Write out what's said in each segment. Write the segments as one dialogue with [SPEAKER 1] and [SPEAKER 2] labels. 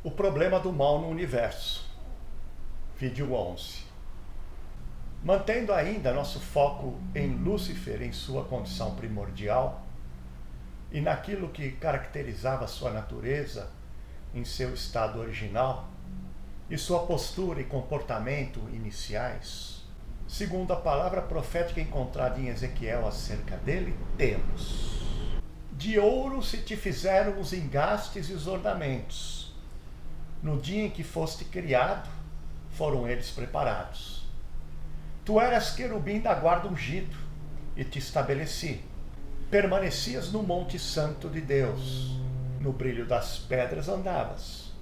[SPEAKER 1] O problema do mal no universo. Vídeo 11. Mantendo ainda nosso foco em Lúcifer em sua condição primordial e naquilo que caracterizava sua natureza em seu estado original e sua postura e comportamento iniciais, segundo a palavra profética encontrada em Ezequiel acerca dele, temos: de ouro se te fizeram os engastes e os ornamentos. No dia em que foste criado, foram eles preparados. Tu eras querubim da guarda ungido, e te estabeleci. Permanecias no monte santo de Deus, no brilho das pedras andavas.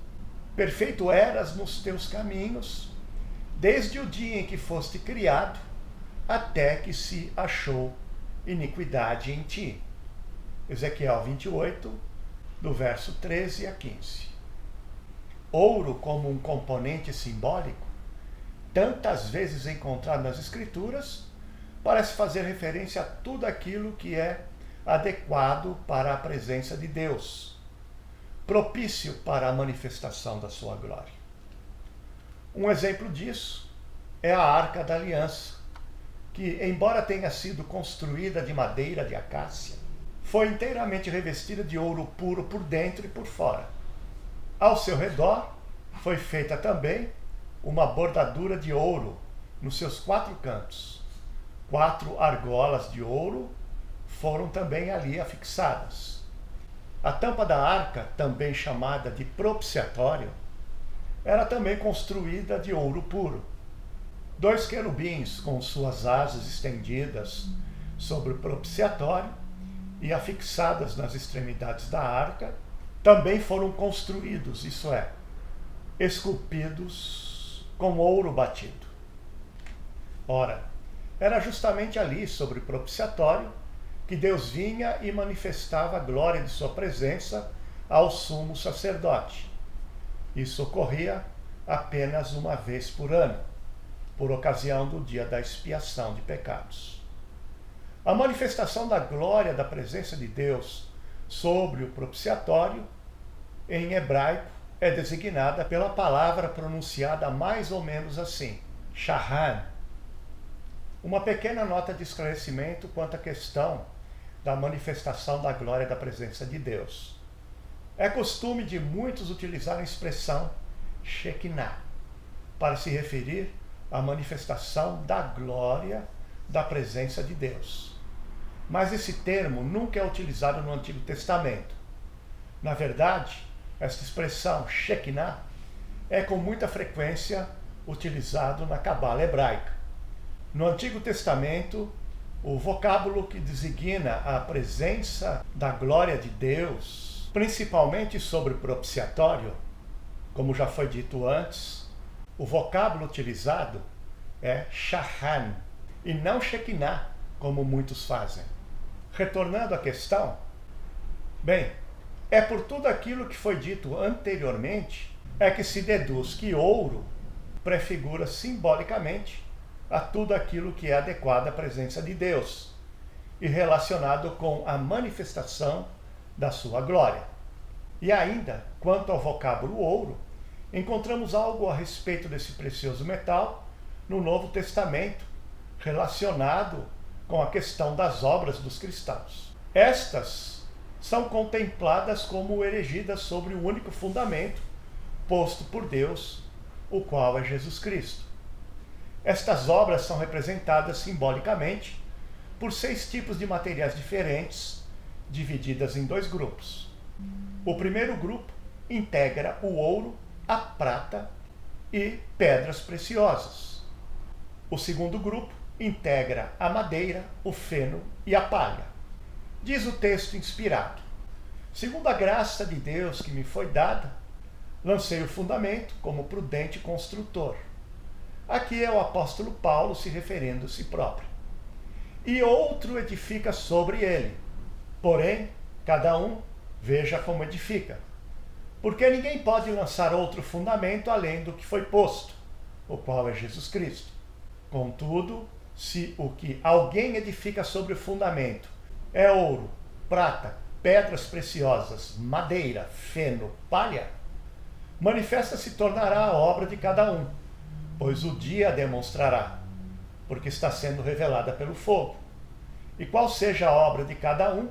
[SPEAKER 1] Perfeito eras nos teus caminhos, desde o dia em que foste criado, até que se achou iniquidade em ti. Ezequiel 28, do verso 13 a 15. Ouro como um componente simbólico, tantas vezes encontrado nas Escrituras, parece fazer referência a tudo aquilo que é adequado para a presença de Deus, propício para a manifestação da sua glória. Um exemplo disso é a Arca da Aliança, que, embora tenha sido construída de madeira de acácia, foi inteiramente revestida de ouro puro por dentro e por fora. Ao seu redor foi feita também uma bordadura de ouro nos seus 4 cantos. 4 argolas de ouro foram também ali afixadas. A tampa da arca, também chamada de propiciatório, era também construída de ouro puro. 2 querubins com suas asas estendidas sobre o propiciatório e afixadas nas extremidades da arca, também foram construídos, isso é, esculpidos com ouro batido. Ora, era justamente ali, sobre o propiciatório, que Deus vinha e manifestava a glória de sua presença ao sumo sacerdote. Isso ocorria apenas uma vez por ano, por ocasião do dia da expiação de pecados. A manifestação da glória da presença de Deus sobre o propiciatório, em hebraico, é designada pela palavra pronunciada mais ou menos assim, Shahan. Uma pequena nota de esclarecimento quanto à questão da manifestação da glória da presença de Deus. É costume de muitos utilizar a expressão Shekinah para se referir à manifestação da glória da presença de Deus. Mas esse termo nunca é utilizado no Antigo Testamento. Na verdade, esta expressão Shekinah é com muita frequência utilizado na Cabala hebraica. No Antigo Testamento, o vocábulo que designa a presença da glória de Deus, principalmente sobre o propiciatório, como já foi dito antes, o vocábulo utilizado é Shahan e não Shekinah, como muitos fazem. Retornando à questão, bem, é por tudo aquilo que foi dito anteriormente é que se deduz que ouro prefigura simbolicamente a tudo aquilo que é adequado à presença de Deus e relacionado com a manifestação da sua glória. E ainda, quanto ao vocábulo ouro, encontramos algo a respeito desse precioso metal no Novo Testamento, relacionado com a questão das obras dos cristãos. Estas são contempladas como erigidas sobre o único fundamento posto por Deus, o qual é Jesus Cristo. Estas obras são representadas simbolicamente por 6 tipos de materiais diferentes, divididas em 2 grupos. O primeiro grupo integra o ouro, a prata e pedras preciosas. O segundo grupo integra a madeira, o feno e a palha. Diz o texto inspirado: segundo a graça de Deus que me foi dada, lancei o fundamento como prudente construtor. Aqui é o apóstolo Paulo se referindo a si próprio. E outro edifica sobre ele. Porém, cada um veja como edifica. Porque ninguém pode lançar outro fundamento além do que foi posto, o qual é Jesus Cristo. Contudo, se o que alguém edifica sobre o fundamento é ouro, prata, pedras preciosas, madeira, feno, palha, Manifesta se tornará a obra de cada um, pois o dia a demonstrará, porque está sendo revelada pelo fogo. E qual seja a obra de cada um,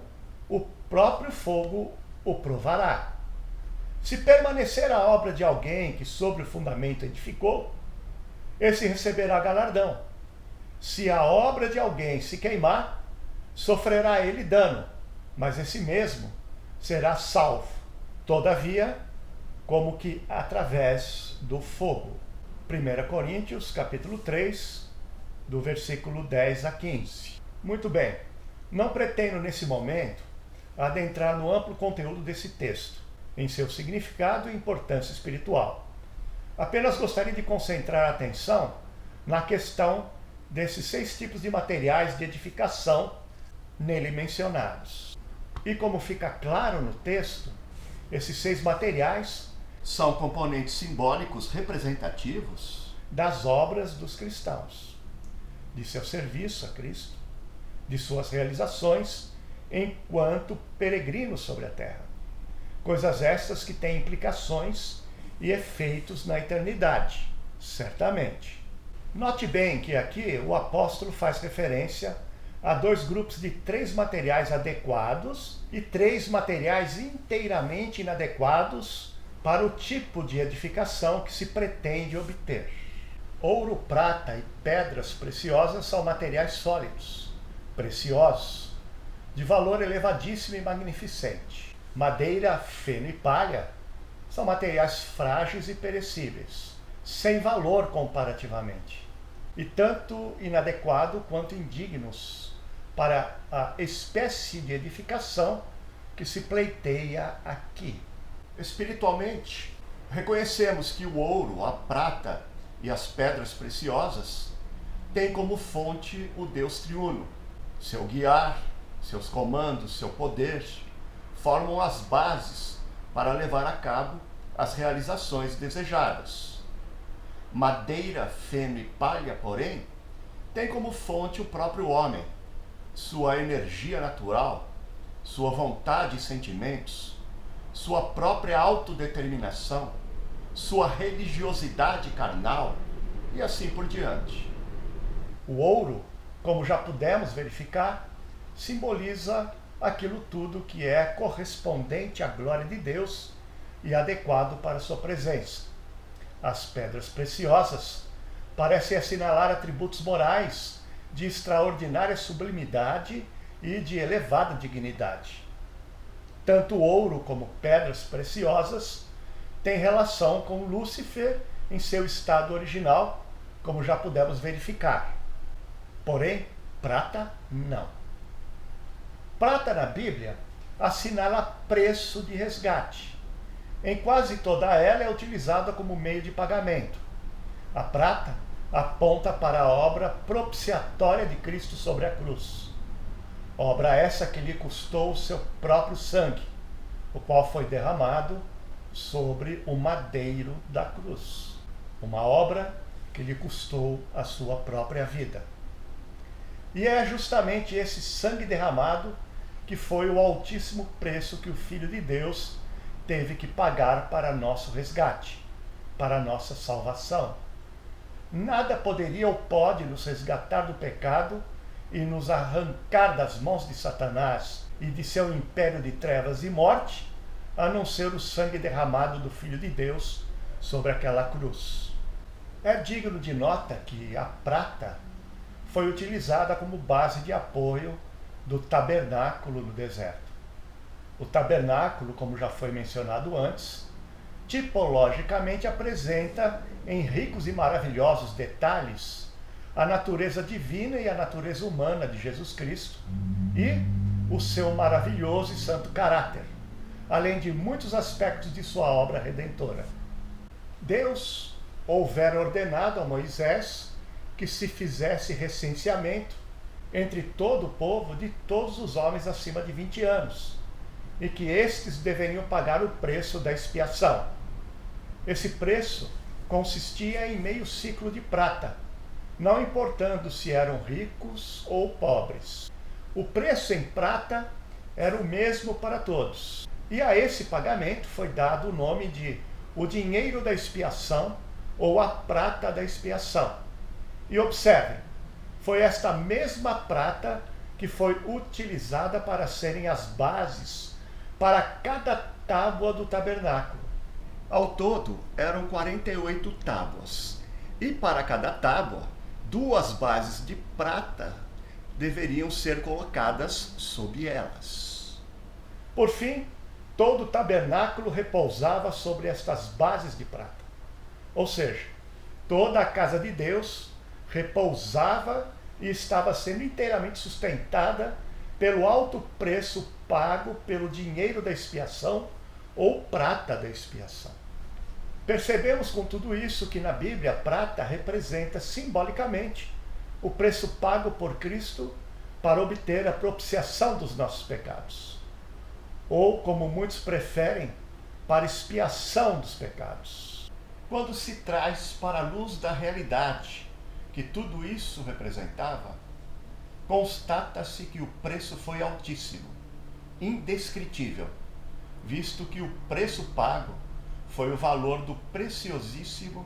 [SPEAKER 1] o próprio fogo o provará. Se permanecer a obra de alguém que sobre o fundamento edificou, esse receberá galardão. Se a obra de alguém se queimar, sofrerá ele dano, mas esse mesmo será salvo, todavia, como que através do fogo. 1 Coríntios, capítulo 3, do versículo 10 a 15. Muito bem, não pretendo nesse momento adentrar no amplo conteúdo desse texto, em seu significado e importância espiritual. Apenas gostaria de concentrar a atenção na questão desses 6 tipos de materiais de edificação nele mencionados. E como fica claro no texto, esses 6 materiais são componentes simbólicos representativos das obras dos cristãos, de seu serviço a Cristo, de suas realizações enquanto peregrinos sobre a terra. Coisas estas que têm implicações e efeitos na eternidade, certamente. Note bem que aqui o apóstolo faz referência a 2 grupos de 3 materiais adequados e 3 materiais inteiramente inadequados para o tipo de edificação que se pretende obter. Ouro, prata e pedras preciosas são materiais sólidos, preciosos, de valor elevadíssimo e magnificente. Madeira, feno e palha são materiais frágeis e perecíveis, sem valor comparativamente, e tanto inadequado quanto indignos para a espécie de edificação que se pleiteia aqui. Espiritualmente, reconhecemos que o ouro, a prata e as pedras preciosas têm como fonte o Deus triuno. Seu guiar, seus comandos, seu poder formam as bases para levar a cabo as realizações desejadas. Madeira, feno e palha, porém, tem como fonte o próprio homem, sua energia natural, sua vontade e sentimentos, sua própria autodeterminação, sua religiosidade carnal e assim por diante. O ouro, como já pudemos verificar, simboliza aquilo tudo que é correspondente à glória de Deus e adequado para sua presença. As pedras preciosas parecem assinalar atributos morais de extraordinária sublimidade e de elevada dignidade. Tanto ouro como pedras preciosas têm relação com Lúcifer em seu estado original, como já pudemos verificar. Porém, prata não. Prata na Bíblia assinala preço de resgate. Em quase toda ela é utilizada como meio de pagamento. A prata aponta para a obra propiciatória de Cristo sobre a cruz. Obra essa que lhe custou o seu próprio sangue, o qual foi derramado sobre o madeiro da cruz. Uma obra que lhe custou a sua própria vida. E é justamente esse sangue derramado que foi o altíssimo preço que o Filho de Deus teve que pagar para nosso resgate, para nossa salvação. Nada poderia ou pode nos resgatar do pecado e nos arrancar das mãos de Satanás e de seu império de trevas e morte, a não ser o sangue derramado do Filho de Deus sobre aquela cruz. É digno de nota que a prata foi utilizada como base de apoio do tabernáculo no deserto. O tabernáculo, como já foi mencionado antes, tipologicamente apresenta em ricos e maravilhosos detalhes a natureza divina e a natureza humana de Jesus Cristo e o seu maravilhoso e santo caráter, além de muitos aspectos de sua obra redentora. Deus houvera ordenado a Moisés que se fizesse recenseamento entre todo o povo de todos os homens acima de 20 anos, e que estes deveriam pagar o preço da expiação. Esse preço consistia em meio ciclo de prata, não importando se eram ricos ou pobres. O preço em prata era o mesmo para todos, e a esse pagamento foi dado o nome de o dinheiro da expiação ou a prata da expiação. E observem, foi esta mesma prata que foi utilizada para serem as bases para cada tábua do tabernáculo. Ao todo, eram 48 tábuas. E para cada tábua, 2 bases de prata deveriam ser colocadas sob elas. Por fim, todo o tabernáculo repousava sobre estas bases de prata. Ou seja, toda a casa de Deus repousava e estava sendo inteiramente sustentada pelo alto preço pago pelo dinheiro da expiação ou prata da expiação. Percebemos com tudo isso que na Bíblia a prata representa simbolicamente o preço pago por Cristo para obter a propiciação dos nossos pecados. Ou, como muitos preferem, para expiação dos pecados. Quando se traz para a luz da realidade que tudo isso representava, constata-se que o preço foi altíssimo, indescritível, visto que o preço pago foi o valor do preciosíssimo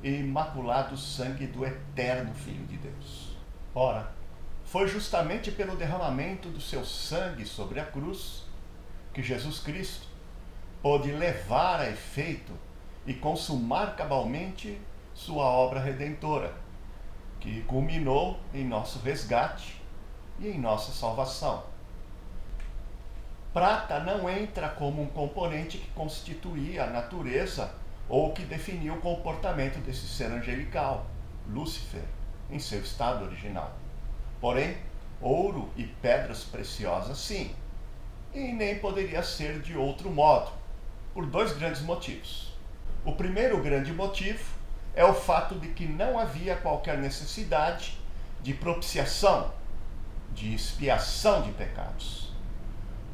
[SPEAKER 1] e imaculado sangue do eterno Filho de Deus. Ora, foi justamente pelo derramamento do seu sangue sobre a cruz que Jesus Cristo pôde levar a efeito e consumar cabalmente sua obra redentora, que culminou em nosso resgate e em nossa salvação. Prata não entra como um componente que constituía a natureza ou que definia o comportamento desse ser angelical, Lúcifer, em seu estado original. Porém, ouro e pedras preciosas sim, e nem poderia ser de outro modo, por 2 grandes motivos. O primeiro grande motivo é o fato de que não havia qualquer necessidade de propiciação, de expiação de pecados.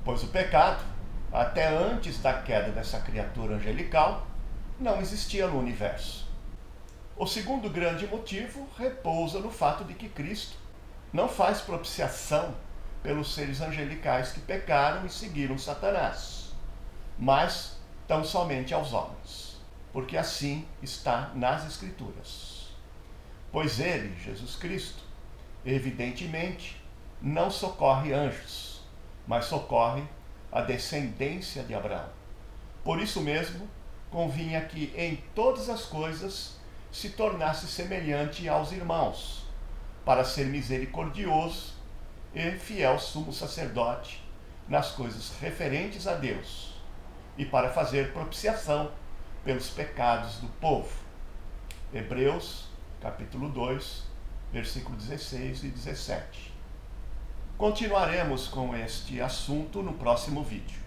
[SPEAKER 1] Pois o pecado, até antes da queda dessa criatura angelical, não existia no universo. O segundo grande motivo repousa no fato de que Cristo não faz propiciação pelos seres angelicais que pecaram e seguiram Satanás, mas tão somente aos homens, porque assim está nas Escrituras. Pois ele, Jesus Cristo, evidentemente, não socorre anjos, mas socorre a descendência de Abraão. Por isso mesmo, convinha que em todas as coisas se tornasse semelhante aos irmãos, para ser misericordioso e fiel sumo sacerdote nas coisas referentes a Deus, e para fazer propiciação pelos pecados do povo. Hebreus, capítulo 2, versículo 16 e 17. Continuaremos com este assunto no próximo vídeo.